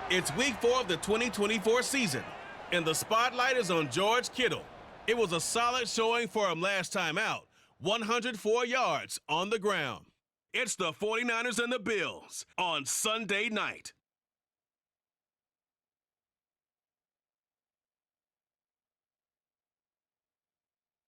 It's week 4 of the 2024 season, and the spotlight is on George Kittle. It was a solid showing for him last time out, 104 yards on the ground. It's the 49ers and the Bills on Sunday night.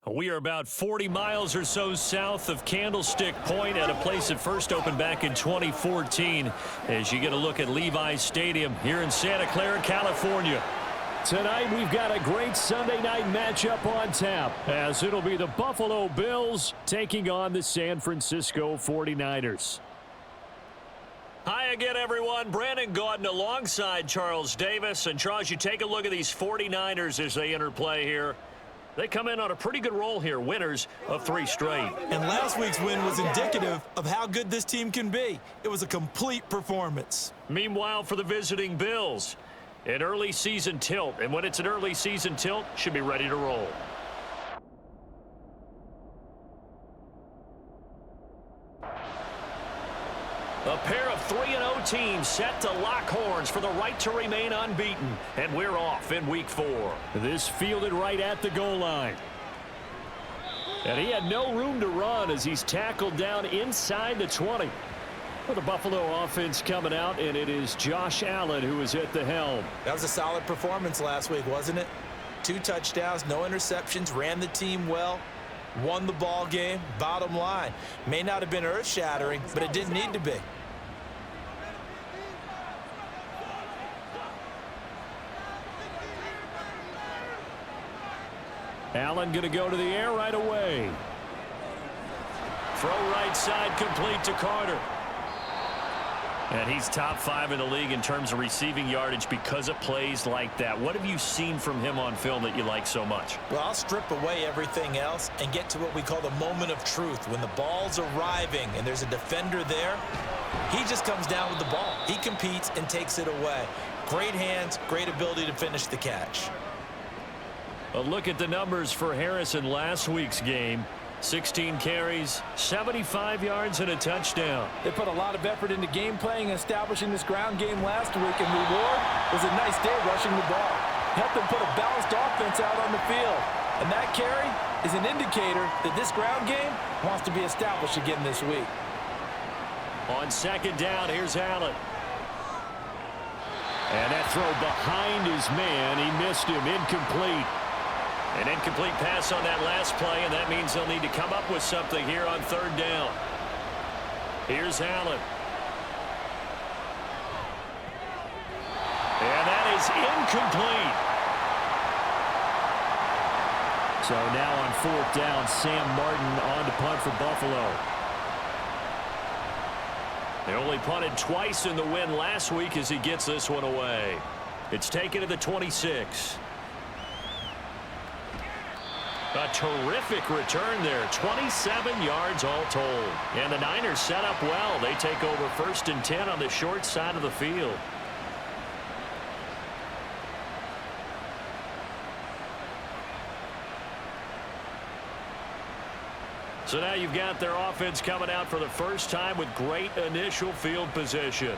We are about 40 miles or so south of Candlestick Point at a place that first opened back in 2014 as you get a look at Levi's Stadium here in Santa Clara, California. Tonight we've got a great Sunday night matchup on tap as it'll be the Buffalo Bills taking on the San Francisco 49ers. Hi again, everyone. Brandon Gaudin alongside Charles Davis. And Charles, you take a look at these 49ers as they enter play here. They come in on a pretty good roll here, winners of 3 straight. And last week's win was indicative of how good this team can be. It was a complete performance. Meanwhile, for the visiting Bills, an early season tilt. And when it's an early season tilt, should be ready to roll. A pair of 3-0 teams set to lock horns for the right to remain unbeaten. And we're off in week 4. This fielded right at the goal line. And he had no room to run as he's tackled down inside the 20. For the Buffalo offense coming out, and it is Josh Allen who is at the helm. That was a solid performance last week, wasn't it? 2 touchdowns, no interceptions, ran the team well, won the ball game. Bottom line, may not have been earth-shattering, but it didn't need to be. Allen going to go to the air right away. Throw right side complete to Carter. And he's top 5 in the league in terms of receiving yardage because of plays like that. What have you seen from him on film that you like so much? Well, I'll strip away everything else and get to what we call the moment of truth. When the ball's arriving and there's a defender there, he just comes down with the ball. He competes and takes it away. Great hands, great ability to finish the catch. A look at the numbers for Harris in last week's game. 16 carries, 75 yards, and a touchdown. They put a lot of effort into game playing and establishing this ground game last week, and reward was a nice day rushing the ball. Helped them put a balanced offense out on the field. And that carry is an indicator that this ground game wants to be established again this week. On second down, here's Allen. And that throw behind his man, he missed him, incomplete. An incomplete pass on that last play, and that means they'll need to come up with something here on third down. Here's Allen. And that is incomplete. So now on fourth down, Sam Martin on to punt for Buffalo. They only punted twice in the win last week as he gets this one away. It's taken to the 26. A terrific return there. 27 yards all told. And the Niners set up well. They take over 1st and 10 on the short side of the field. So now you've got their offense coming out for the first time with great initial field position.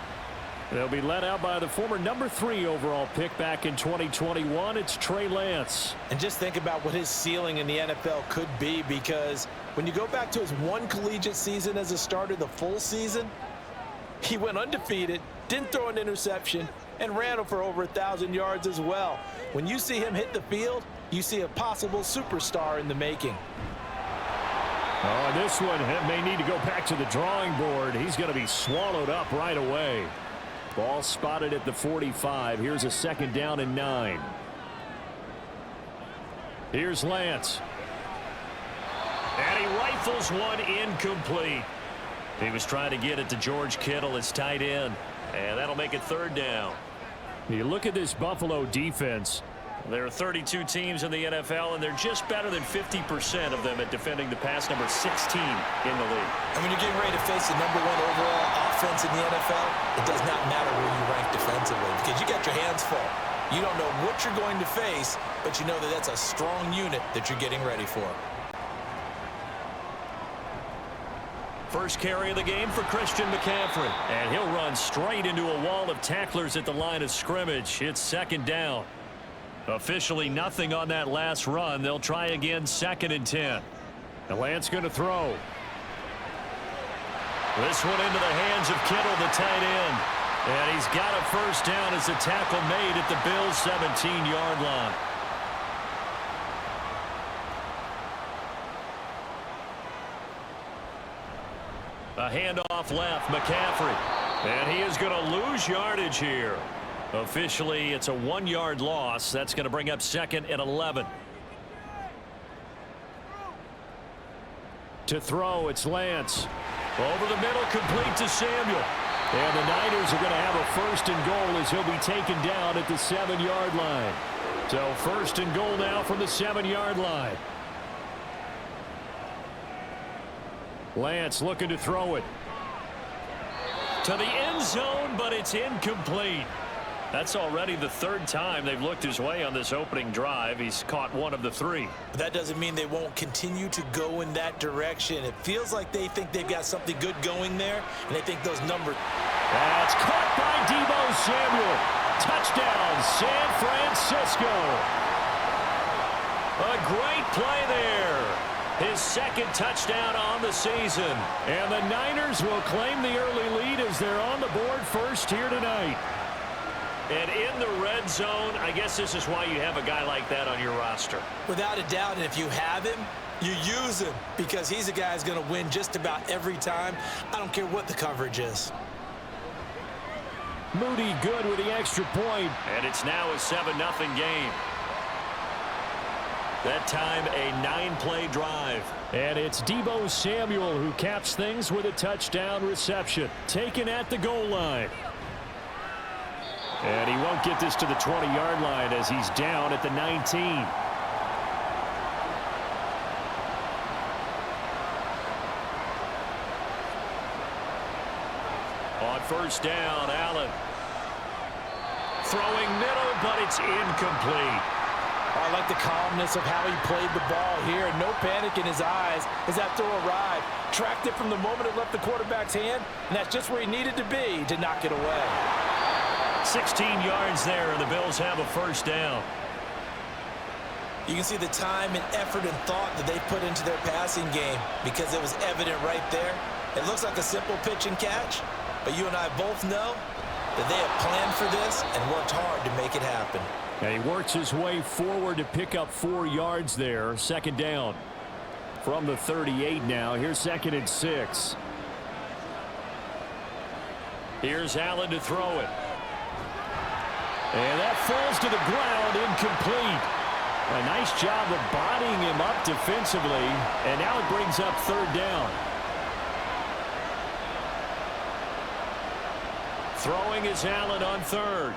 They'll be led out by the former number 3 overall pick back in 2021. It's Trey Lance. And just think about what his ceiling in the NFL could be, because when you go back to his 1 collegiate season as a starter, the full season, he went undefeated, didn't throw an interception, and ran for over 1,000 yards as well. When you see him hit the field, you see a possible superstar in the making. Oh, this one may need to go back to the drawing board. He's going to be swallowed up right away. Ball spotted at the 45. Here's a 2nd down and 9. Here's Lance. And he rifles one incomplete. He was trying to get it to George Kittle, his tight end. And that'll make it 3rd down. You look at this Buffalo defense. There are 32 teams in the NFL, and they're just better than 50% of them at defending the pass, number 16 in the league. And when you're getting ready to face the number 1 overall offense in the NFL, it does not matter where you rank defensively because you got your hands full. You don't know what you're going to face, but you know that that's a strong unit that you're getting ready for. First carry of the game for Christian McCaffrey. And he'll run straight into a wall of tacklers at the line of scrimmage. It's second down. Officially nothing on that last run. They'll try again, 2nd and 10. The Lance going to throw. This one into the hands of Kittle, the tight end. And he's got a first down as the tackle made at the Bills' 17-yard line. A handoff left, McCaffrey. And he is going to lose yardage here. Officially, it's a 1-yard loss. That's going to bring up 2nd and 11. To throw, it's Lance. Over the middle, complete to Samuel. And the Niners are going to have a 1st and goal as he'll be taken down at the 7-yard line. So 1st and goal now from the 7-yard line. Lance looking to throw it. To the end zone, but it's incomplete. That's already the 3rd time they've looked his way on this opening drive. He's caught 1 of the 3. But that doesn't mean they won't continue to go in that direction. It feels like they think they've got something good going there, and they think those numbers. That's caught by Deebo Samuel. Touchdown, San Francisco. A great play there. His 2nd touchdown on the season. And the Niners will claim the early lead as they're on the board first here tonight. And in the red zone, I guess this is why you have a guy like that on your roster. Without a doubt, and if you have him, you use him because he's a guy who's going to win just about every time. I don't care what the coverage is. Moody good with the extra point. And it's now a 7-0 game. That time a 9-play drive. And it's Deebo Samuel who caps things with a touchdown reception. Taken at the goal line. And he won't get this to the 20-yard line as he's down at the 19. On first down, Allen. Throwing middle, but it's incomplete. I like the calmness of how he played the ball here. No panic in his eyes as that throw arrived. Tracked it from the moment it left the quarterback's hand, and that's just where he needed to be to knock it away. 16 yards there, and the Bills have a first down. You can see the time and effort and thought that they put into their passing game because it was evident right there. It looks like a simple pitch and catch, but you and I both know that they have planned for this and worked hard to make it happen. And he works his way forward to pick up 4 yards there. 2nd down from the 38 now. Here's 2nd and 6. Here's Allen to throw it. And that falls to the ground, incomplete. A nice job of bodying him up defensively, and now it brings up 3rd down. Throwing is Allen on 3rd.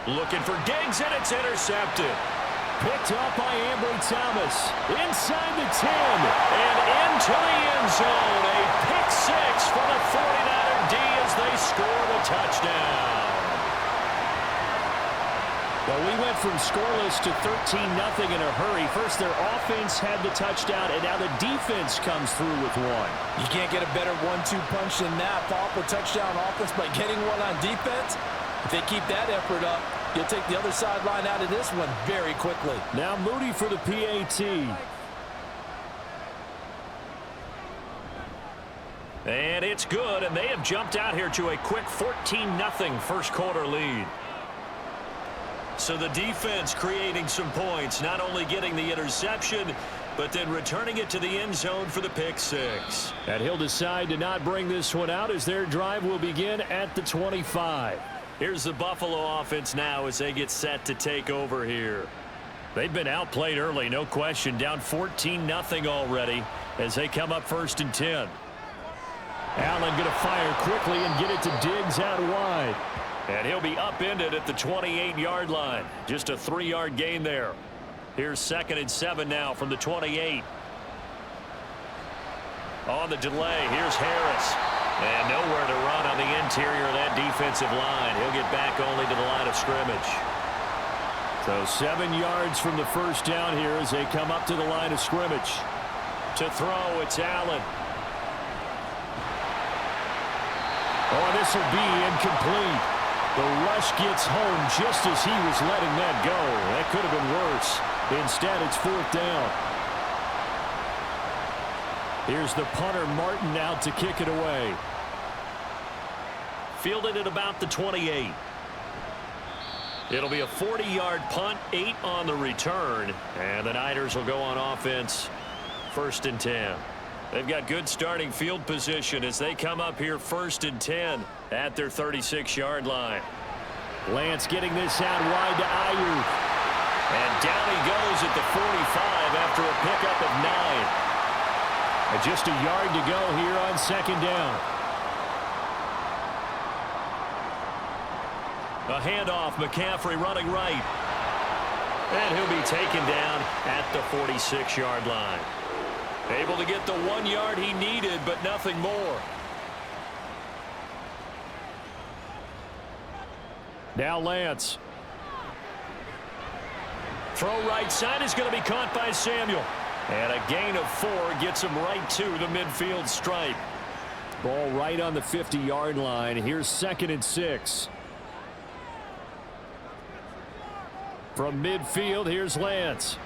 Looking for Diggs, and it's intercepted. Picked up by Ambry Thomas. Inside the 10. And into the end zone. A pick 6 for the 49er D as they score the touchdown. Well, we went from scoreless to 13-0 in a hurry. First, their offense had the touchdown, and now the defense comes through with one. You can't get a better 1-2 punch than that. Follow up a touchdown offense by getting one on defense. If they keep that effort up, you'll take the other sideline out of this one very quickly. Now Moody for the PAT. And it's good, and they have jumped out here to a quick 14-0 first quarter lead. So the defense creating some points, not only getting the interception, but then returning it to the end zone for the pick 6. And he'll decide to not bring this one out as their drive will begin at the 25. Here's the Buffalo offense now as they get set to take over here. They've been outplayed early, no question. Down 14-0 already as they come up 1st and 10. Allen going to fire quickly and get it to Diggs out wide. And he'll be upended at the 28-yard line. Just a 3-yard gain there. Here's 2nd and 7 now from the 28. On the delay, here's Harris. And nowhere to run on the interior of that defensive line. He'll get back only to the line of scrimmage. So 7 yards from the first down here as they come up to the line of scrimmage. To throw, it's Allen. Oh, this will be incomplete. The rush gets home just as he was letting that go. That could have been worse. Instead, it's 4th down. Here's the punter, Martin, out to kick it away. Fielded at about the 28. It'll be a 40-yard punt, 8 on the return, and the Niners will go on offense 1st and 10. They've got good starting field position as they come up here 1st and 10 at their 36-yard line. Lance getting this out wide to Ayuk. And down he goes at the 45 after a pickup of 9. And just a yard to go here on 2nd down. A handoff, McCaffrey running right. And he'll be taken down at the 46-yard line. Able to get the 1 yard he needed, but nothing more. Now Lance. Throw right side is going to be caught by Samuel. And a gain of 4 gets him right to the midfield stripe. Ball right on the 50-yard line. Here's 2nd and 6. From midfield, here's Lance.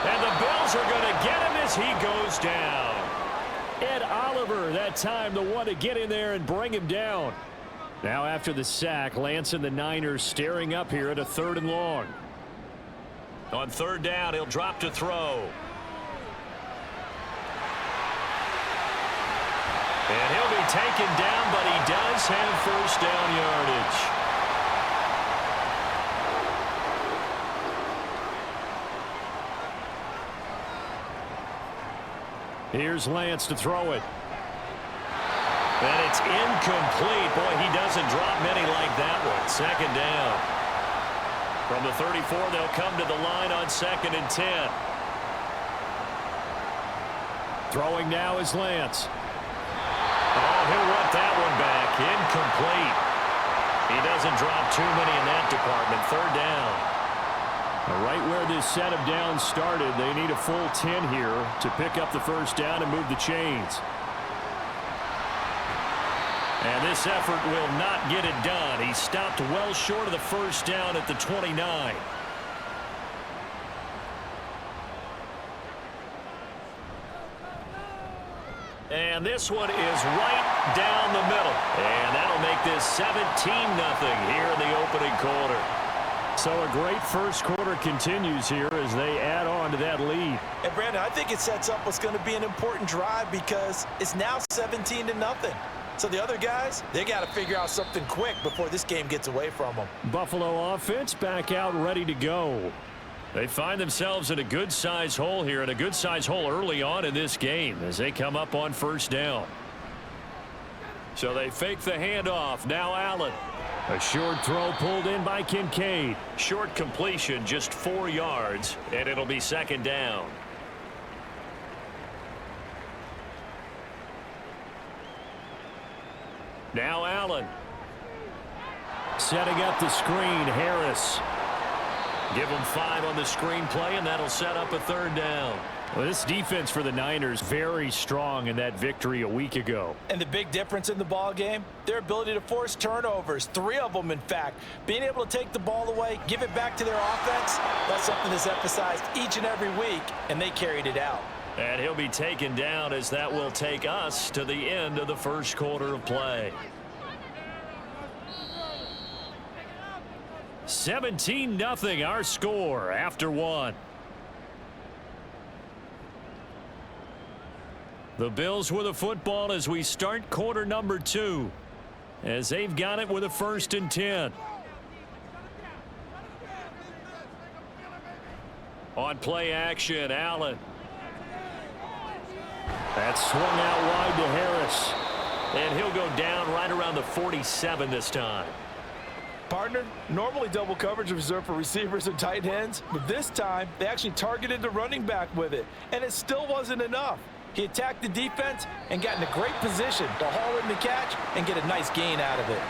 And the Bills are going to get him as he goes down. Ed Oliver, that time the one to get in there and bring him down. Now after the sack, Lance and the Niners staring up here at a 3rd and long. On 3rd down, he'll drop to throw. And he'll be taken down, but he does have 1st down yardage. Here's Lance to throw it. And it's incomplete. Boy, he doesn't drop many like that one. 2nd down. From the 34, they'll come to the line on 2nd and 10. Throwing now is Lance. Oh, he'll want that one back. Incomplete. He doesn't drop too many in that department. 3rd down. Right where this set of downs started, they need a full 10 here to pick up the 1st down and move the chains. And this effort will not get it done. He stopped well short of the 1st down at the 29. And this one is right down the middle. And that'll make this 17-0 here in the opening quarter. So a great first quarter continues here as they add on to that lead. And Brandon, I think it sets up what's going to be an important drive because it's now 17-0. So the other guys, they got to figure out something quick before this game gets away from them. Buffalo offense back out ready to go. They find themselves in a good-sized hole here, and a good-sized hole early on in this game as they come up on 1st down. So they fake the handoff. Now Allen. A short throw pulled in by Kincaid. Short completion, just 4 yards, and it'll be 2nd down. Now Allen. Setting up the screen, Harris. Give him 5 on the screen play, and that'll set up a 3rd down. Well, this defense for the Niners very strong in that victory a week ago. And the big difference in the ball game, their ability to force turnovers, 3 of them in fact. Being able to take the ball away, give it back to their offense, that's something that's emphasized each and every week, and they carried it out. And he'll be taken down as that will take us to the end of the first quarter of play. 17-0 our score after 1. The Bills with a football as we start quarter number 2. As they've got it with a 1st and 10. On play action, Allen. That's swung out wide to Harris. And he'll go down right around the 47 this time. Partner, normally double coverage is reserved for receivers and tight ends, but this time they actually targeted the running back with it, and it still wasn't enough. He attacked the defense and got in a great position to haul in the catch and get a nice gain out of it.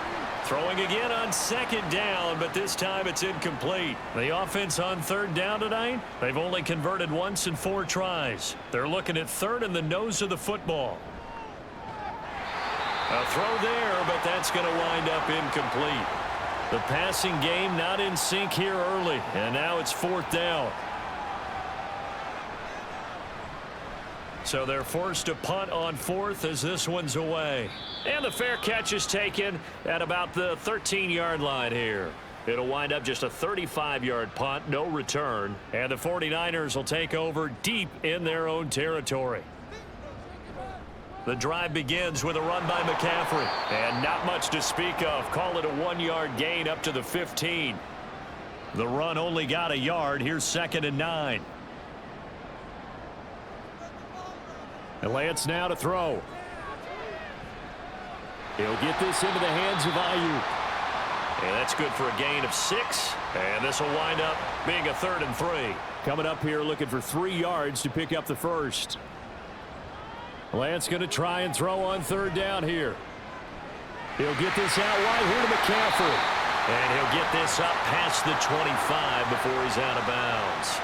Throwing again on 2nd down, but this time it's incomplete. The offense on 3rd down tonight, they've only converted once in 4 tries. They're looking at 3rd in the nose of the football. A A throw there, but that's going to wind up incomplete. The passing game not in sync here early, and now it's 4th down. So they're forced to punt on 4th as this one's away. And the fair catch is taken at about the 13-yard line here. It'll wind up just a 35-yard punt, no return. And the 49ers will take over deep in their own territory. The drive begins with a run by McCaffrey. And not much to speak of. Call it a 1-yard gain up to the 15. The run only got a yard. Here's 2nd and 9. And Lance now to throw. He'll get this into the hands of Ayuk. And that's good for a gain of 6. And this will wind up being a 3rd and 3. Coming up here looking for 3 yards to pick up the first. Lance going to try and throw on 3rd down here. He'll get this out wide here to McCaffrey. And he'll get this up past the 25 before he's out of bounds.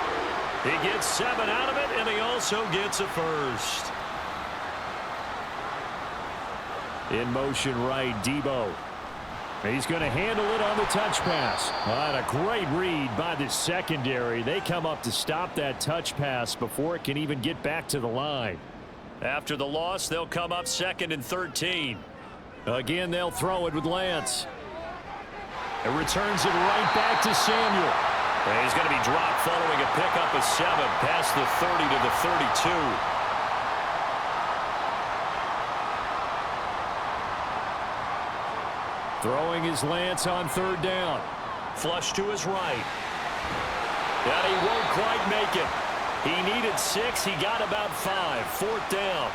He gets 7 out of it, and he also gets a first. In motion right, Debo. He's going to handle it on the touch pass. And a great read by the secondary. They come up to stop that touch pass before it can even get back to the line. After the loss, they'll come up 2nd and 13. Again, they'll throw it with Lance. It returns it right back to Samuel. And he's going to be dropped following a pickup of 7 past the 30 to the 32. Throwing his Lance on 3rd down. Flush to his right. And he won't quite make it. He needed 6. He got about 5. 4th down.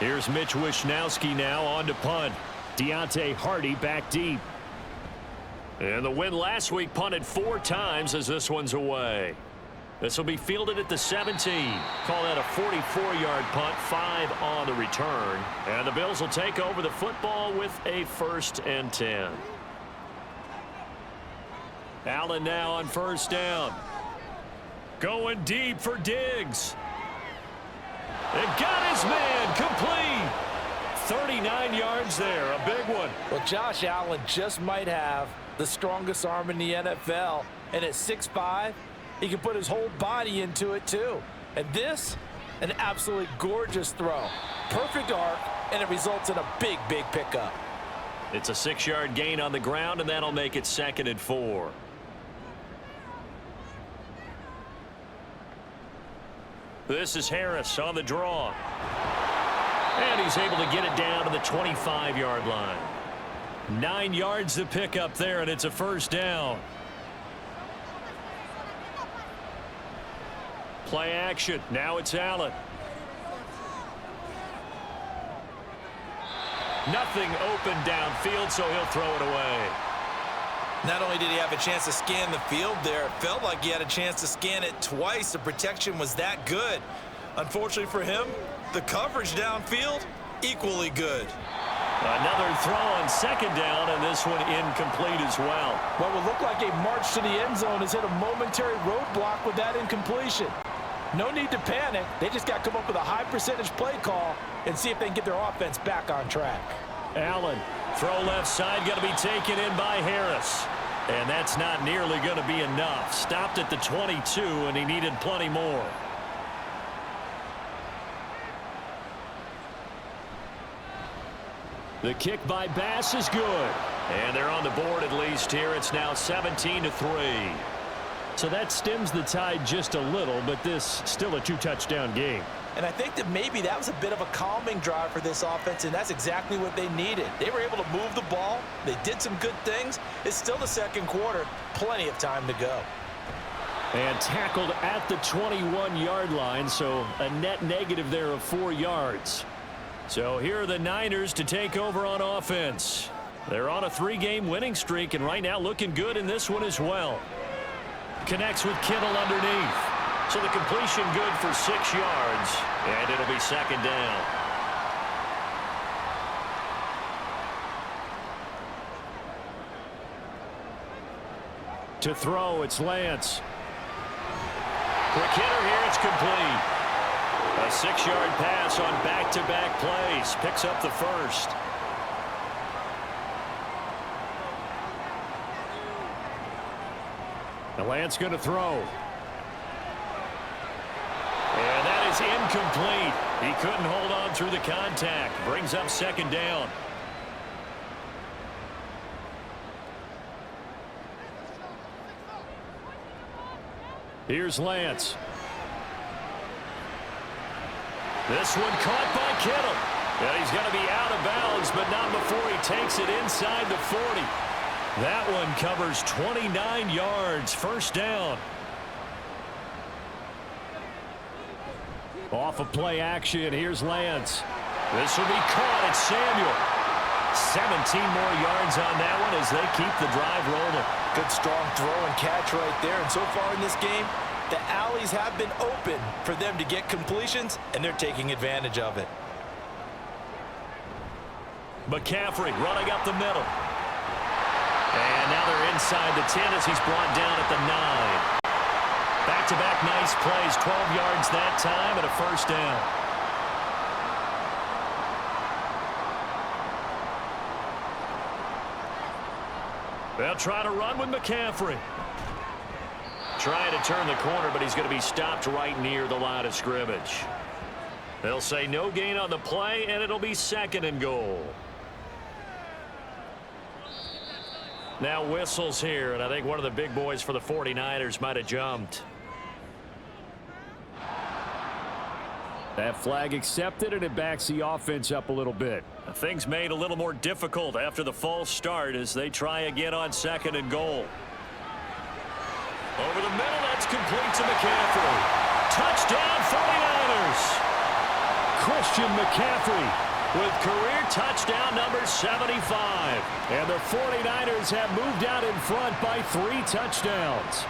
Here's Mitch Wishnowsky now on to punt. Deontay Hardy back deep. And the win last week punted 4 times as this one's away. This will be fielded at the 17. Call that a 44-yard punt, 5 on the return. And the Bills will take over the football with a 1st and 10. Allen now on 1st down. Going deep for Diggs. It got his man complete. 39 yards there, a big one. Well, Josh Allen just might have the strongest arm in the NFL. And at 6'5", he can put his whole body into it, too. And this, an absolutely gorgeous throw. Perfect arc, and it results in a big, big pickup. It's a 6-yard gain on the ground, and that'll make it 2nd and 4. This is Harris on the draw. And he's able to get it down to the 25-yard line. 9 yards to pick up there, and it's a 1st down. Play action. Now it's Allen. Nothing open downfield, so he'll throw it away. Not only did he have a chance to scan the field there, it felt like he had a chance to scan it twice. The protection was that good. Unfortunately for him, the coverage downfield, equally good. Another throw on 2nd down, and this one incomplete as well. What would look like a march to the end zone has hit a momentary roadblock with that incompletion. No need to panic. They just got to come up with a high percentage play call and see if they can get their offense back on track. Allen, throw left side, going to be taken in by Harris. And that's not nearly going to be enough. Stopped at the 22, and he needed plenty more. The kick by Bass is good. And they're on the board at least here. It's now 17-3. So that stems the tide just a little, but this still a 2-touchdown game. And I think that maybe that was a bit of a calming drive for this offense, and that's exactly what they needed. They were able to move the ball. They did some good things. It's still the 2nd quarter. Plenty of time to go. And tackled at the 21-yard line, so a net negative there of 4 yards. So here are the Niners to take over on offense. They're on a 3-game winning streak, and right now looking good in this one as well. Connects with Kittle underneath. So the completion good for 6 yards, and it'll be 2nd down. To throw, it's Lance. Quick hitter here, it's complete. A 6-yard pass on back-to-back plays. Picks up the first. And Lance going to throw. And that is incomplete. He couldn't hold on through the contact. Brings up second down. Here's Lance. This one caught by Kittle. And he's going to be out of bounds, but not before he takes it inside the 40. That one covers 29 yards. First down. Off of play action, here's Lance. This will be caught. It's Samuel. 17 more yards on that one as they keep the drive rolling. Good strong throw and catch right there. And so far in this game, the alleys have been open for them to get completions, and they're taking advantage of it. McCaffrey running up the middle. And now they're inside the 10 as he's brought down at the 9. Back-to-back nice plays, 12 yards that time and a first down. They'll try to run with McCaffrey. Trying to turn the corner, but he's going to be stopped right near the line of scrimmage. They'll say no gain on the play, and it'll be second and goal. Now whistles here, and I think one of the big boys for the 49ers might have jumped. That flag accepted, and it backs the offense up a little bit. Things made a little more difficult after the false start as they try again on second and goal. Over the middle, that's complete to McCaffrey. Touchdown 49ers. Christian McCaffrey with career touchdown number 75. And the 49ers have moved out in front by 3 touchdowns.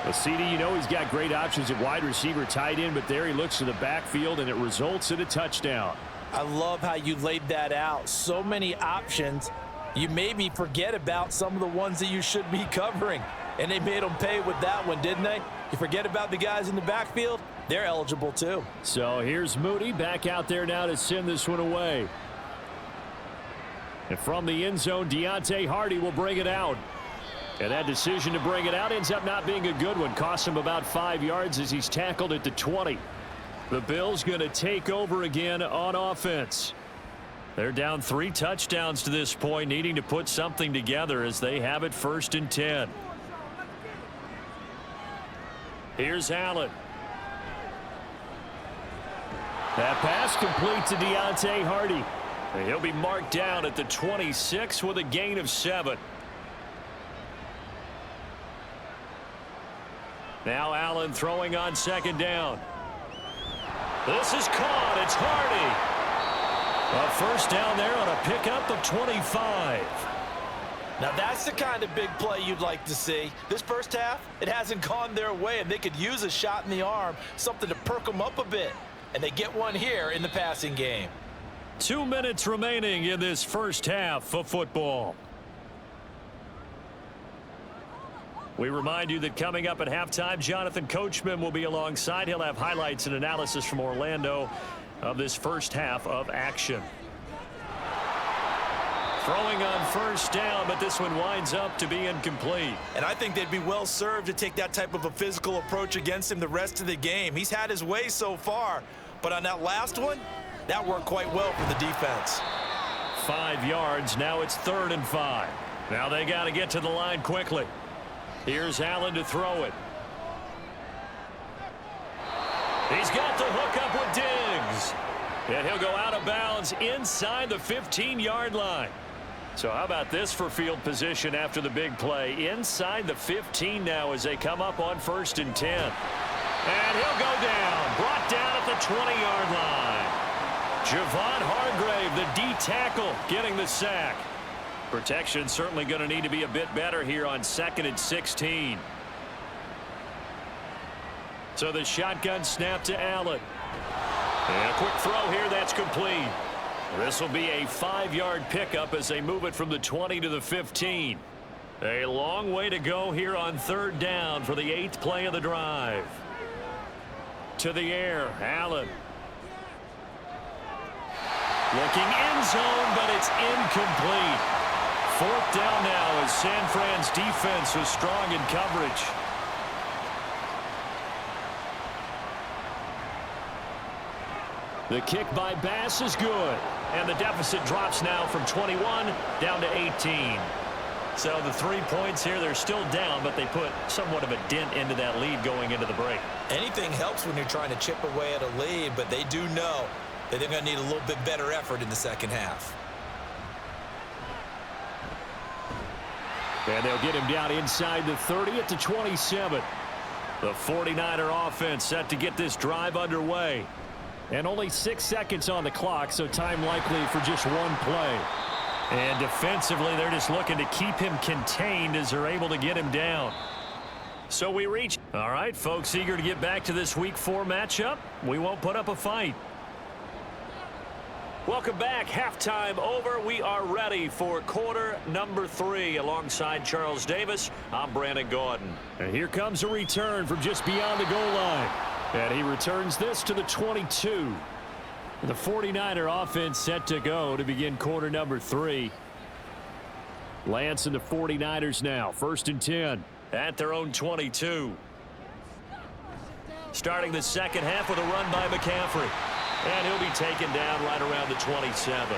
Well, CD, you know he's got great options at wide receiver, tight end, but there he looks to the backfield, and it results in a touchdown. I love how you laid that out. So many options. You made me forget about some of the ones that you should be covering. And they made them pay with that one, didn't they? You forget about the guys in the backfield, they're eligible too. So here's Moody back out there now to send this one away. And from the end zone, Deontay Hardy will bring it out. And that decision to bring it out ends up not being a good one. Costs him about 5 yards as he's tackled at the 20. The Bills going to take over again on offense. They're down 3 touchdowns to this point, needing to put something together as they have it 1st and 10. Here's Allen. That pass complete to Deontay Hardy. He'll be marked down at the 26 with a gain of 7. Now Allen throwing on second down. This is caught. It's Hardy. A first down there on a pickup of 25. Now that's the kind of big play you'd like to see. This first half, it hasn't gone their way, and they could use a shot in the arm, something to perk them up a bit. And they get one here in the passing game. 2 minutes remaining in this first half of football. We remind you that coming up at halftime, Jonathan Coachman will be alongside. He'll have highlights and analysis from Orlando of this first half of action. Throwing on first down, but this one winds up to be incomplete. And I think they'd be well served to take that type of a physical approach against him the rest of the game. He's had his way so far, but on that last one, that worked quite well for the defense. 5 yards. Now it's 3rd and 5. Now they got to get to the line quickly. Here's Allen to throw it. He's got the hook up with Diggs. And he'll go out of bounds inside the 15-yard line. So how about this for field position after the big play? Inside the 15 now as they come up on 1st and 10. And he'll go down. Brought down at the 20-yard line. Javon Hargrave, the D tackle, getting the sack. Protection certainly going to need to be a bit better here on 2nd and 16. So the shotgun snap to Allen. And a quick throw here, that's complete. This will be a 5-yard pickup as they move it from the 20 to the 15. A long way to go here on 3rd down for the 8th play of the drive. To the air, Allen. Looking end zone, but it's incomplete. 4th down now as San Fran's defense was strong in coverage. The kick by Bass is good. And the deficit drops now from 21 down to 18. So the 3 points here, they're still down, but they put somewhat of a dent into that lead going into the break. Anything helps when you're trying to chip away at a lead, but they do know that they're going to need a little bit better effort in the second half. And they'll get him down inside the 30 at the 27. The 49er offense set to get this drive underway. And only 6 seconds on the clock, so time likely for just one play. And defensively, they're just looking to keep him contained as they're able to get him down. So we reach. All right, folks, eager to get back to this Week 4 matchup. We won't put up a fight. Welcome back. Halftime over. We are ready for quarter number 3. Alongside Charles Davis, I'm Brandon Gordon. And here comes a return from just beyond the goal line. And he returns this to the 22. The 49er offense set to go to begin quarter number 3. Lance and the 49ers now. 1st and 10. At their own 22. Starting the second half with a run by McCaffrey. And he'll be taken down right around the 27.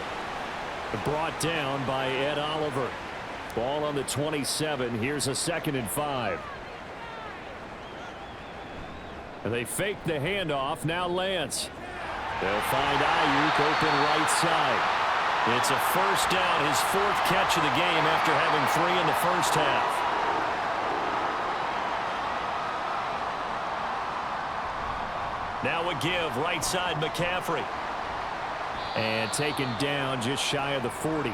Brought down by Ed Oliver. Ball on the 27. Here's a 2nd and 5. And they fake the handoff. Now Lance. They'll find Ayuk open right side. It's a 1st down, his 4th catch of the game after having 3 in the first half. Now a give right side McCaffrey. And taken down just shy of the 40.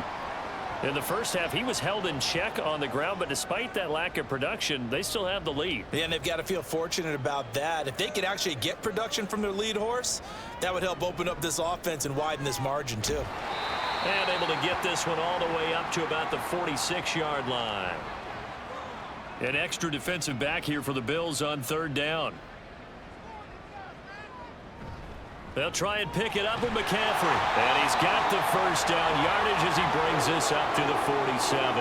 In the first half, he was held in check on the ground, but despite that lack of production, they still have the lead. Yeah, and they've got to feel fortunate about that. If they could actually get production from their lead horse, that would help open up this offense and widen this margin too. And able to get this one all the way up to about the 46-yard line. An extra defensive back here for the Bills on 3rd down. They'll try and pick it up with McCaffrey. And he's got the 1st down yardage as he brings this up to the 47.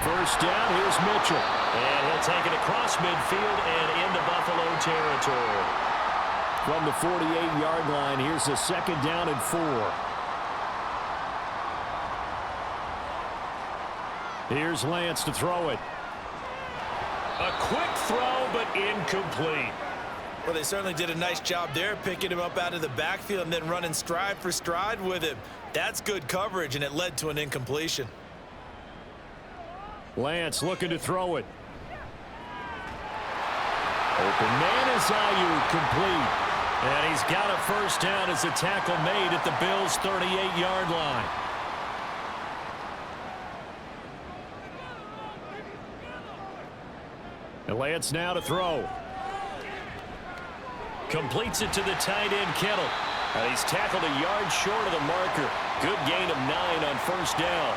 First down, here's Mitchell. And he'll take it across midfield and into Buffalo territory. From the 48-yard line, here's a 2nd down and 4. Here's Lance to throw it. A quick throw, but incomplete. Well, they certainly did a nice job there, picking him up out of the backfield and then running stride for stride with him. That's good coverage, and it led to an incompletion. Lance looking to throw it. Open man is Ayuk, complete. And he's got a 1st down as the tackle made at the Bills' 38-yard line. And Lance now to throw. Completes it to the tight end, Kittle. And he's tackled a yard short of the marker. Good gain of 9 on 1st down.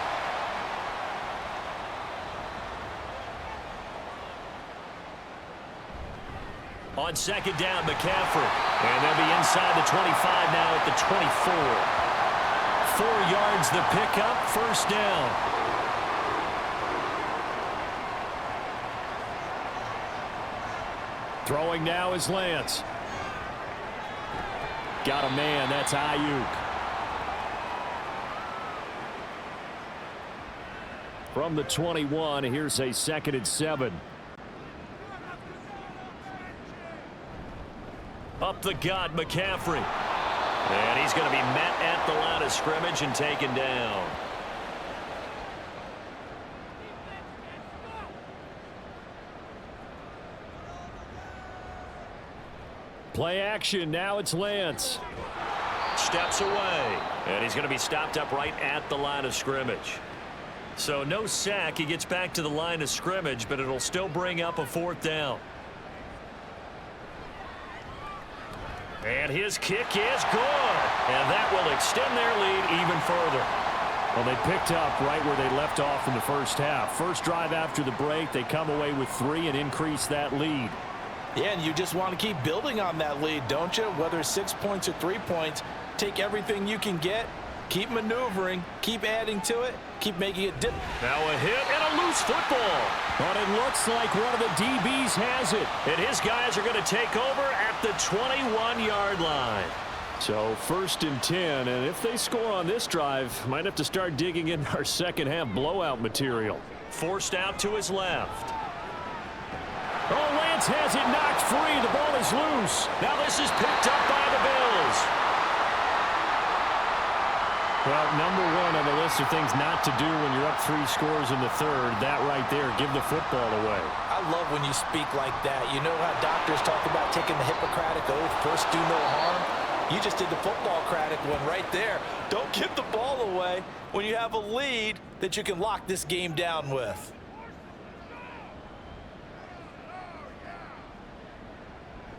On 2nd down, McCaffrey. And they'll be inside the 25 now at the 24. 4 yards the pickup, 1st down. Throwing now is Lance. Got a man, that's Ayuk. From the 21, here's a 2nd and 7. Up the gut, McCaffrey. And he's going to be met at the line of scrimmage and taken down. Play action, now it's Lance. Steps away. And he's going to be stopped up right at the line of scrimmage. So no sack. He gets back to the line of scrimmage, but it'll still bring up a 4th down. And his kick is good. And that will extend their lead even further. Well, they picked up right where they left off in the first half. First drive after the break, they come away with 3 and increase that lead. Yeah, and you just want to keep building on that lead, don't you? Whether it's 6 points or 3 points, take everything you can get, keep maneuvering, keep adding to it, keep making it dip. Now a hit and a loose football. But it looks like one of the DBs has it. And his guys are going to take over at the 21-yard line. So 1st and 10, and if they score on this drive, might have to start digging in our second half blowout material. Forced out to his left. Oh, Lance has it knocked free. The ball is loose. Now this is picked up by the Bills. Well, number one on the list of things not to do when you're up 3 scores in the third. That right there, give the football away. I love when you speak like that. You know how doctors talk about taking the Hippocratic oath, first do no harm? You just did the football-cratic one right there. Don't give the ball away when you have a lead that you can lock this game down with.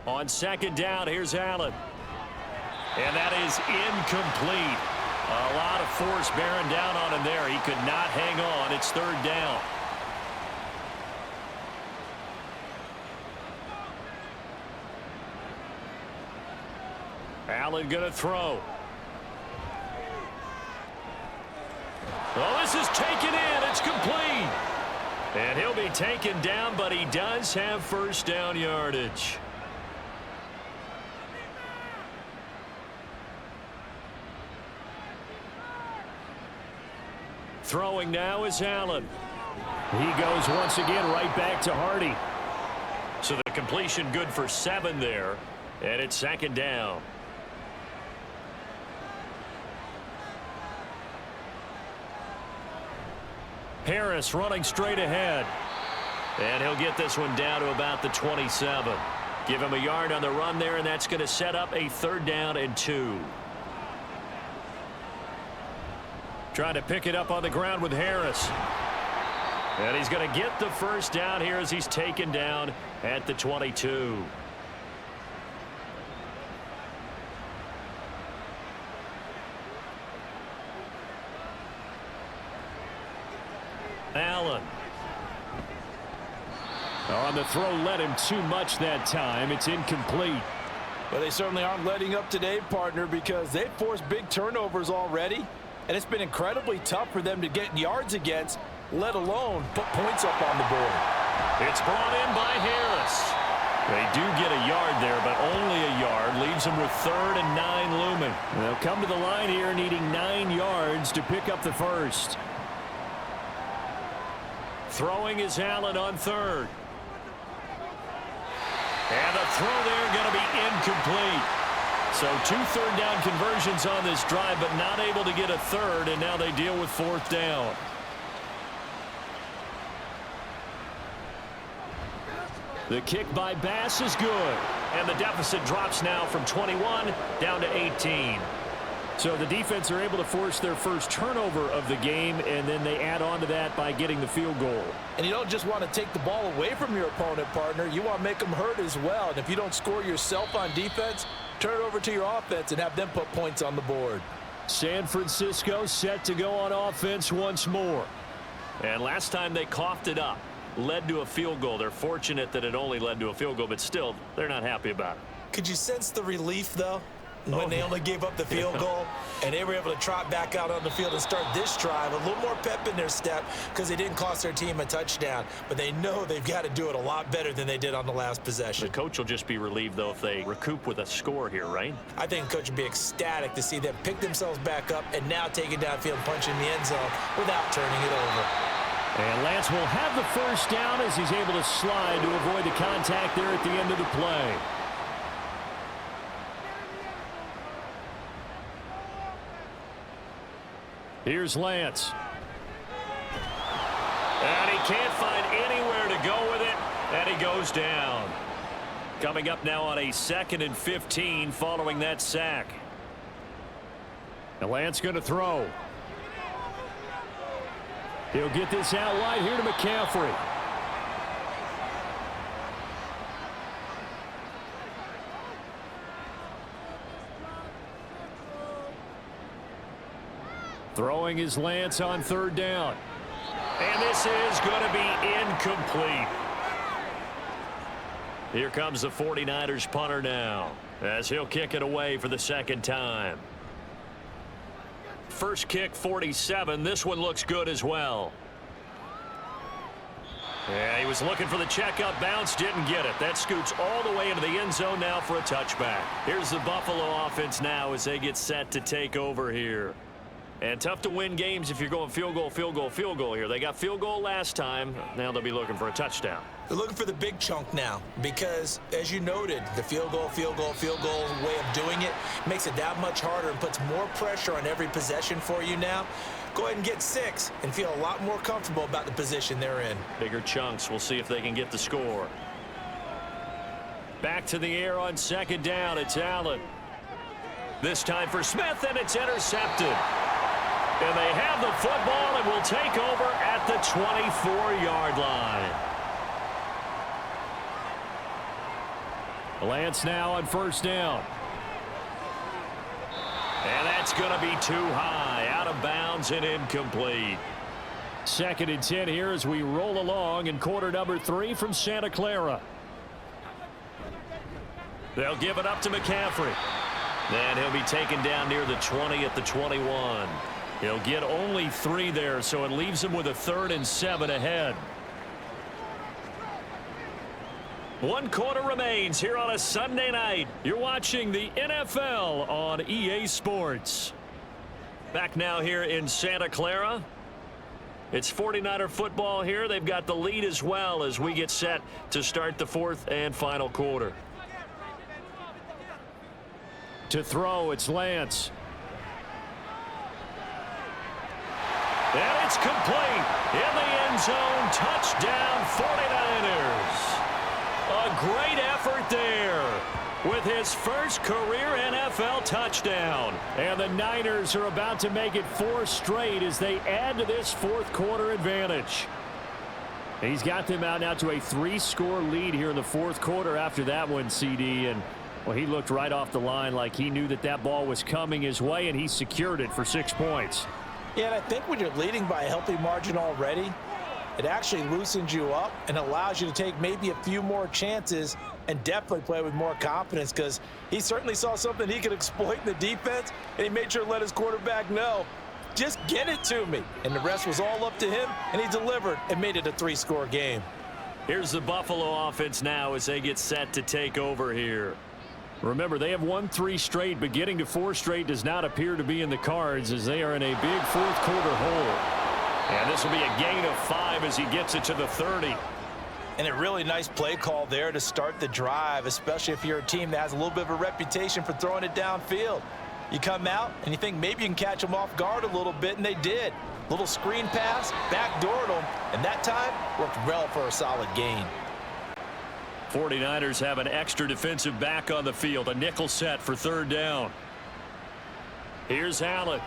On 2nd down, here's Allen. And that is incomplete. A lot of force bearing down on him there. He could not hang on. It's 3rd down. Allen going to throw. Oh, this is taken in. It's complete. And he'll be taken down, but he does have 1st down yardage. Throwing now is Allen. He goes once again right back to Hardy. So the completion good for 7 there. And it's 2nd down. Harris running straight ahead. And he'll get this one down to about the 27. Give him a yard on the run there, and that's going to set up a 3rd down and 2. Trying to pick it up on the ground with Harris. And he's going to get the 1st down here as he's taken down at the 22. Allen. On the throw, led him too much that time. It's incomplete. But they certainly aren't letting up today, partner, because they've forced big turnovers already. And it's been incredibly tough for them to get yards against, let alone put points up on the board. It's brought in by Harris. They do get a yard there, but only a yard. Leaves them with 3rd and 9 looming. They'll come to the line here needing 9 yards to pick up the 1st. Throwing is Allen on 3rd. And the throw there going to be incomplete. So 2 3rd down conversions on this drive, but not able to get a 3rd, and now they deal with 4th down. The kick by Bass is good. And the deficit drops now from 21 down to 18. So the defense are able to force their 1st turnover of the game, and then they add on to that by getting the field goal. And you don't just want to take the ball away from your opponent, partner. You want to make them hurt as well. And if you don't score yourself on defense, turn it over to your offense and have them put points on the board. San Francisco set to go on offense once more. And last time they coughed it up, led to a field goal. They're fortunate that it only led to a field goal, but still, they're not happy about it. Could you sense the relief, though, when they only gave up the field goal and they were able to trot back out on the field and start this drive? A little more pep in their step because they didn't cost their team a touchdown, but they know they've got to do it a lot better than they did on the last possession. The coach will just be relieved, though, if they recoup with a score here, right? I think the coach would be ecstatic to see them pick themselves back up and now take it downfield, punch in the end zone without turning it over. And Lance will have the 1st down as he's able to slide to avoid the contact there at the end of the play. Here's Lance. And he can't find anywhere to go with it, and he goes down. Coming up now on a 2nd and 15 following that sack. And Lance going to throw. He'll get this out wide here to McCaffrey. Throwing is Lance on 3rd down. And this is going to be incomplete. Here comes the 49ers punter now, as he'll kick it away for the second time. First kick, 47. This one looks good as well. Yeah, he was looking for the checkup bounce, didn't get it. That scoots all the way into the end zone now for a touchback. Here's the Buffalo offense now as they get set to take over here. And tough to win games if you're going field goal, field goal, field goal here. They got field goal last time. Now they'll be looking for a touchdown. They're looking for the big chunk now because, as you noted, the field goal way of doing it makes it that much harder and puts more pressure on every possession for you now. Go ahead and get 6 and feel a lot more comfortable about the position they're in. Bigger chunks. We'll see if they can get the score. Back to the air on second down. It's Allen. This time for Smith, and it's intercepted. And they have the football and will take over at the 24-yard line. Lance now on first down. And that's going to be too high, out of bounds and incomplete. 2nd and 10 here as we roll along in quarter number 3 from Santa Clara. They'll give it up to McCaffrey. Then he'll be taken down near the 20 at the 21. He'll get only 3 there, so it leaves him with a 3rd and 7 ahead. 1 quarter remains here on a Sunday night. You're watching the NFL on EA Sports. Back now here in Santa Clara. It's 49er football here. They've got the lead as well as we get set to start the 4th and final quarter. To throw, it's Lance. And it's complete. In the end zone, touchdown 49ers. A great effort there with his first career NFL touchdown. And the Niners are about to make it 4 straight as they add to this 4th quarter advantage. He's got them out now to a 3-score lead here in the 4th quarter after that one, CD. And, well, he looked right off the line like he knew that that ball was coming his way, and he secured it for 6 points. Yeah, and I think when you're leading by a healthy margin already, it actually loosens you up and allows you to take maybe a few more chances and definitely play with more confidence because he certainly saw something he could exploit in the defense, and he made sure to let his quarterback know, just get it to me. And the rest was all up to him, and he delivered and made it a 3-score game. Here's the Buffalo offense now as they get set to take over here. Remember, they have won 3 straight, but getting to 4 straight does not appear to be in the cards as they are in a big 4th quarter hole. And this will be a gain of 5 as he gets it to the 30. And a really nice play call there to start the drive, especially if you're a team that has a little bit of a reputation for throwing it downfield. You come out and you think maybe you can catch them off guard a little bit, and they did. Little screen pass, backdoored them, and that time worked well for a solid gain. 49ers have an extra defensive back on the field, a nickel set for 3rd down. Here's Allen.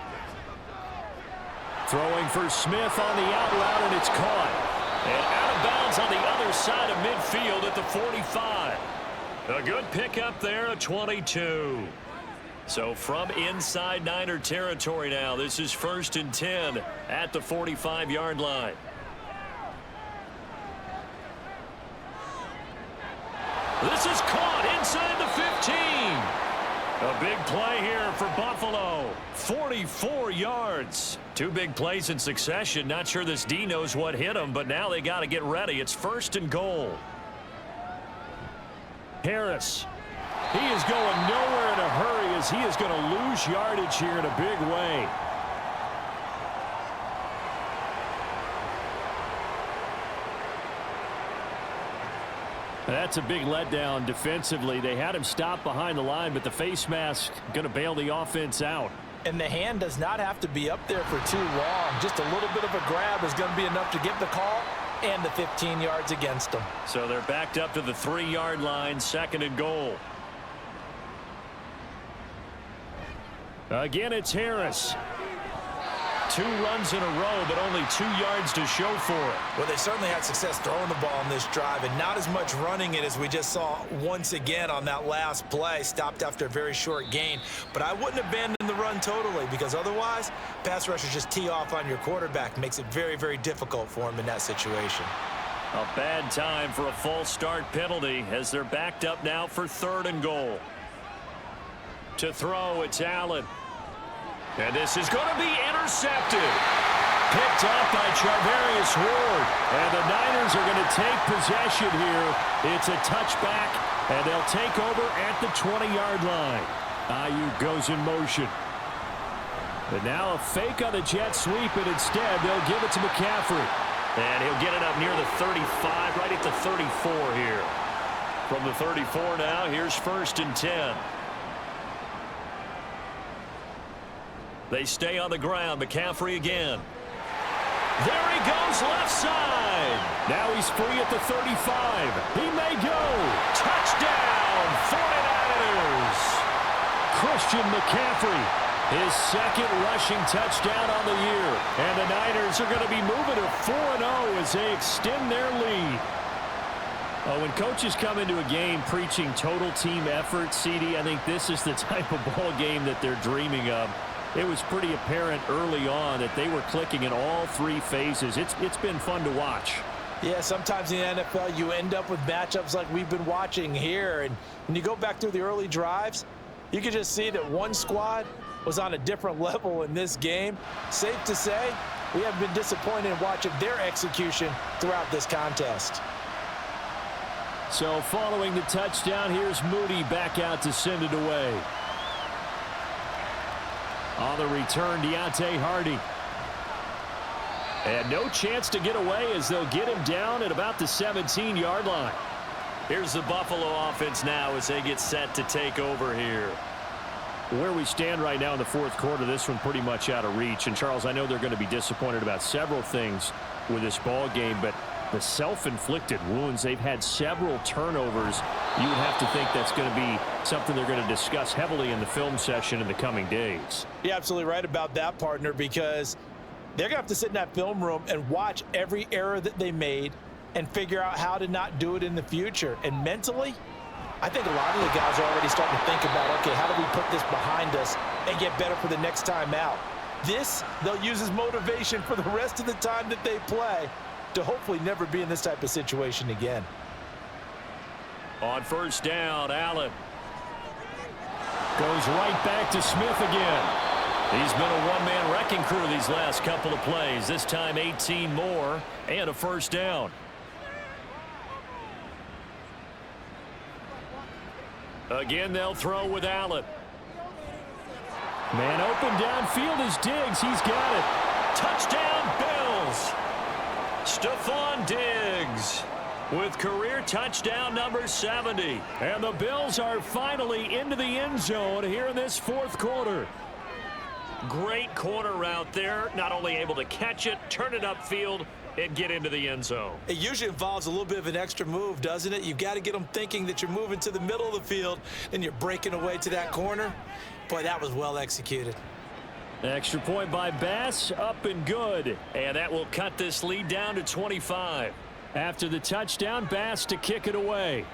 Throwing for Smith on the out route, and it's caught. And out of bounds on the other side of midfield at the 45. A good pickup there at 22. So from inside Niner territory now, this is 1st and 10 at the 45-yard line. This is caught inside the 15. A big play here for Buffalo. 44 yards. 2 big plays in succession. Not sure this D knows what hit him, but now they got to get ready. It's 1st and goal. Harris. He is going nowhere in a hurry as he is going to lose yardage here in a big way. That's a big letdown defensively. They had him stop behind the line, but the face mask going to bail the offense out. And the hand does not have to be up there for too long. Just a little bit of a grab is going to be enough to get the call and the 15 yards against them. So they're backed up to the 3-yard line, 2nd and goal. Again, it's Harris. 2 runs in a row, but only 2 yards to show for it. Well, they certainly had success throwing the ball in this drive, and not as much running it as we just saw once again on that last play. Stopped after a very short gain. But I wouldn't abandon the run totally, because otherwise, pass rushers just tee off on your quarterback. Makes it very, very difficult for him in that situation. A bad time for a false start penalty as they're backed up now for 3rd and goal. To throw, it's Allen. And this is going to be intercepted. Picked up by Charvarius Ward. And the Niners are going to take possession here. It's a touchback, and they'll take over at the 20-yard line. Ayuk goes in motion. And now a fake on the jet sweep, and instead they'll give it to McCaffrey. And he'll get it up near the 35, right at the 34 here. From the 34 now, here's 1st and 10. They stay on the ground. McCaffrey again. There he goes, left side. Now he's free at the 35. He may go. Touchdown, 49ers. Christian McCaffrey. His 2nd rushing touchdown on the year. And the Niners are going to be moving to 4-0 as they extend their lead. Oh, when coaches come into a game preaching total team effort, CD, I think this is the type of ball game that they're dreaming of. It was pretty apparent early on that they were clicking in all 3 phases. It's been fun to watch. Yeah, sometimes in the NFL you end up with matchups like we've been watching here. And when you go back through the early drives, you can just see that one squad was on a different level in this game. Safe to say, we have been disappointed in watching their execution throughout this contest. So following the touchdown, here's Moody back out to send it away. On the return, Deontay Hardy. And no chance to get away as they'll get him down at about the 17-yard line. Here's the Buffalo offense now as they get set to take over here. Where we stand right now in the 4th quarter, this one pretty much out of reach. And, Charles, I know they're going to be disappointed about several things with this ball game, but the self-inflicted wounds, they've had several turnovers. You would have to think that's going to be something they're going to discuss heavily in the film session in the coming days. You're absolutely right about that, partner, because they're going to have to sit in that film room and watch every error that they made and figure out how to not do it in the future. And mentally, I think a lot of the guys are already starting to think about, okay, how do we put this behind us and get better for the next time out? This, they'll use as motivation for the rest of the time that they play to hopefully never be in this type of situation again. On 1st down, Allen. Goes right back to Smith again. He's been a one-man wrecking crew these last couple of plays. This time 18 more and a 1st down. Again, they'll throw with Allen. Man open downfield is Diggs. He's got it. Touchdown, Bills. Stephon Diggs with career touchdown number 70. And the Bills are finally into the end zone here in this 4th quarter. Great corner route there. Not only able to catch it, turn it upfield, and get into the end zone. It usually involves a little bit of an extra move, doesn't it? You've got to get them thinking that you're moving to the middle of the field and you're breaking away to that corner. Boy, that was well executed. Extra point by Bass, up and good. And that will cut this lead down to 25. After the touchdown, Bass to kick it away.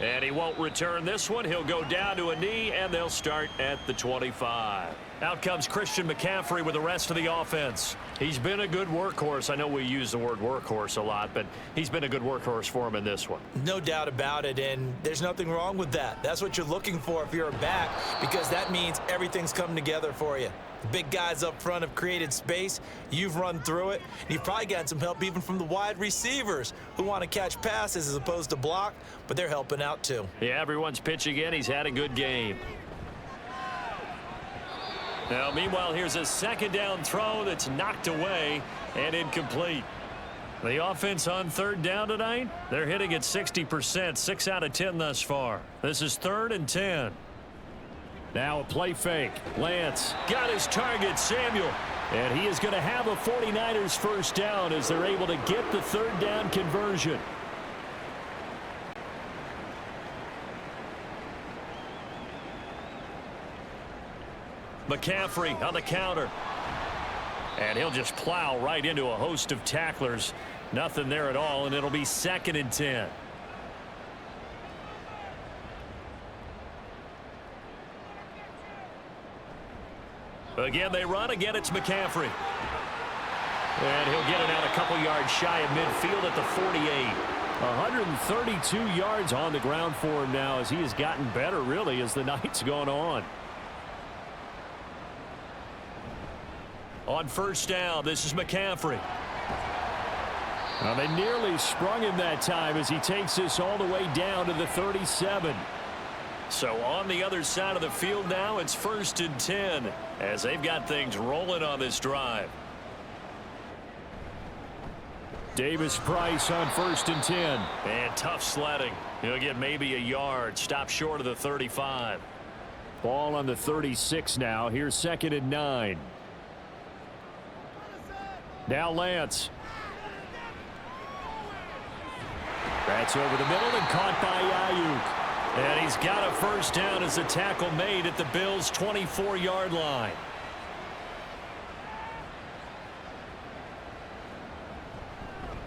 And he won't return this one. He'll go down to a knee, and they'll start at the 25. Out comes Christian McCaffrey with the rest of the offense. He's been a good workhorse. I know we use the word workhorse a lot, but he's been a good workhorse for him in this one. No doubt about it, and there's nothing wrong with that. That's what you're looking for if you're a back, because that means everything's come together for you. The big guys up front have created space. You've run through it. And you've probably gotten some help even from the wide receivers who want to catch passes as opposed to block, but they're helping out too. Yeah, everyone's pitching in. He's had a good game. Now, meanwhile, here's a 2nd down throw that's knocked away and incomplete. The offense on 3rd down tonight, they're hitting at 60%, 6 out of 10 thus far. This is 3rd and 10. Now a play fake. Lance got his target, Samuel. And he is going to have a 49ers 1st down as they're able to get the 3rd down conversion. McCaffrey on the counter. And he'll just plow right into a host of tacklers. Nothing there at all, and it'll be 2nd and 10. Again, they run. Again, it's McCaffrey. And he'll get it out a couple yards shy of midfield at the 48. 132 yards on the ground for him now as he has gotten better, really, as the night's gone on. On first down, this is McCaffrey. Now, they nearly sprung him that time as he takes this all the way down to the 37. So on the other side of the field now, it's 1st and 10 as they've got things rolling on this drive. Davis-Price on 1st and 10. And tough sledding. He'll get maybe a yard. Stop short of the 35. Ball on the 36 now. Here's 2nd and 9. Now Lance. That's over the middle and caught by Ayuk. And he's got a first down as the tackle made at the Bills' 24-yard line.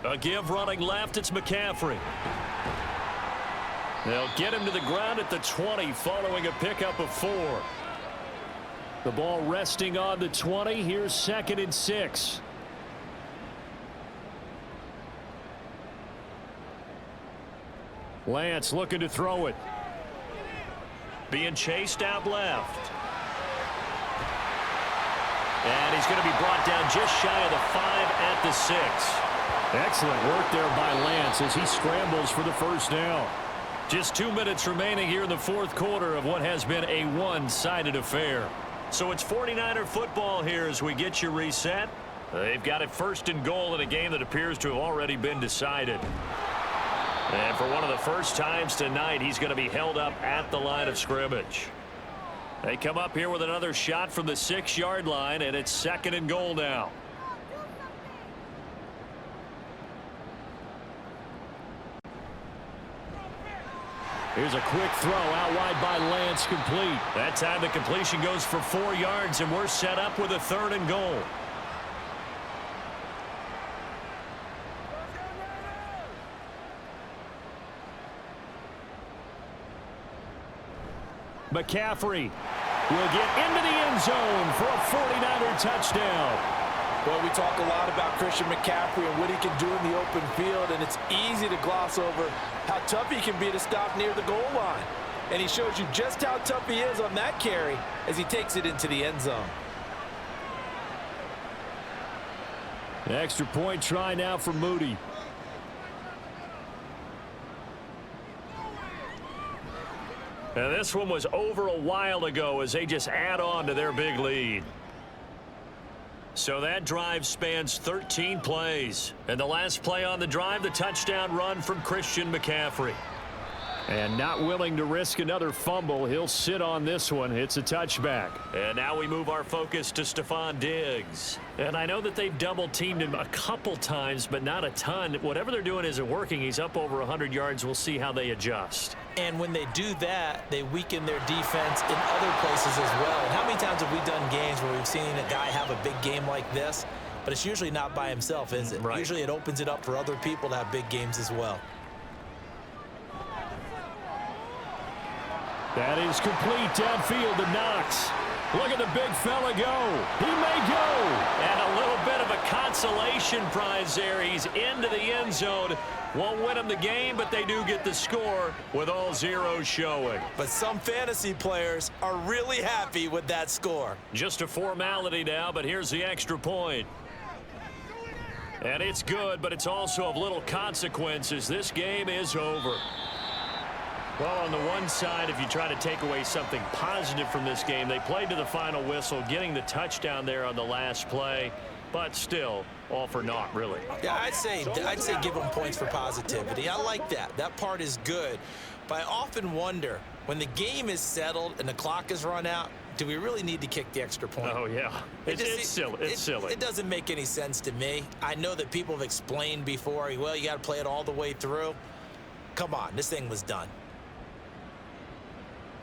A give running left, it's McCaffrey. They'll get him to the ground at the 20 following a pickup of 4. The ball resting on the 20. Here's 2nd and 6. Lance looking to throw it. Being chased out left. And he's going to be brought down just shy of the 5 at the 6. Excellent work there by Lance as he scrambles for the first down. Just 2 minutes remaining here in the 4th quarter of what has been a one-sided affair. So it's 49er football here as we get you reset. They've got it 1st and goal in a game that appears to have already been decided. And for one of the first times tonight, he's going to be held up at the line of scrimmage. They come up here with another shot from the 6-yard line, and it's 2nd and goal now. Here's a quick throw out wide by Lance, complete. That time the completion goes for 4 yards, and we're set up with a 3rd and goal. McCaffrey will get into the end zone for a 49er touchdown. Well, we talk a lot about Christian McCaffrey and what he can do in the open field, and it's easy to gloss over how tough he can be to stop near the goal line. And he shows you just how tough he is on that carry as he takes it into the end zone. An extra point try now for Moody. And this one was over a while ago as they just add on to their big lead. So that drive spans 13 plays. And the last play on the drive, the touchdown run from Christian McCaffrey. And not willing to risk another fumble, he'll sit on this one. It's a touchback. And now we move our focus to Stephon Diggs. And I know that they've double-teamed him a couple times, but not a ton. Whatever they're doing isn't working. He's up over 100 yards. We'll see how they adjust. And when they do that, they weaken their defense in other places as well. And how many times have we done games where we've seen a guy have a big game like this? But it's usually not by himself, is it? Right. Usually it opens it up for other people to have big games as well. That is complete downfield to Knox. Look at the big fella go. He may go. And a little bit of a consolation prize there. He's into the end zone. Won't win him the game, but they do get the score with all zeros showing. But some fantasy players are really happy with that score. Just a formality now, but here's the extra point. And it's good, but it's also of little consequences. This game is over. Well, on the one side, if you try to take away something positive from this game, they played to the final whistle, getting the touchdown there on the last play, but still, all for naught, really. Yeah, I'd say give them points for positivity. I like that. That part is good. But I often wonder, when the game is settled and the clock is run out, do we really need to kick the extra point? Oh, yeah. It's silly. It's silly. It doesn't make any sense to me. I know that people have explained before, well, you got to play it all the way through. Come on, this thing was done.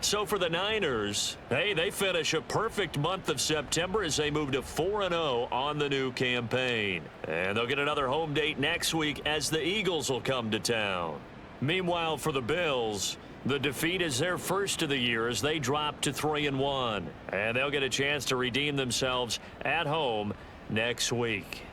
So for the Niners, hey, they finish a perfect month of September as they move to 4-0 on the new campaign. And they'll get another home date next week as the Eagles will come to town. Meanwhile, for the Bills, the defeat is their first of the year as they drop to 3-1. And they'll get a chance to redeem themselves at home next week.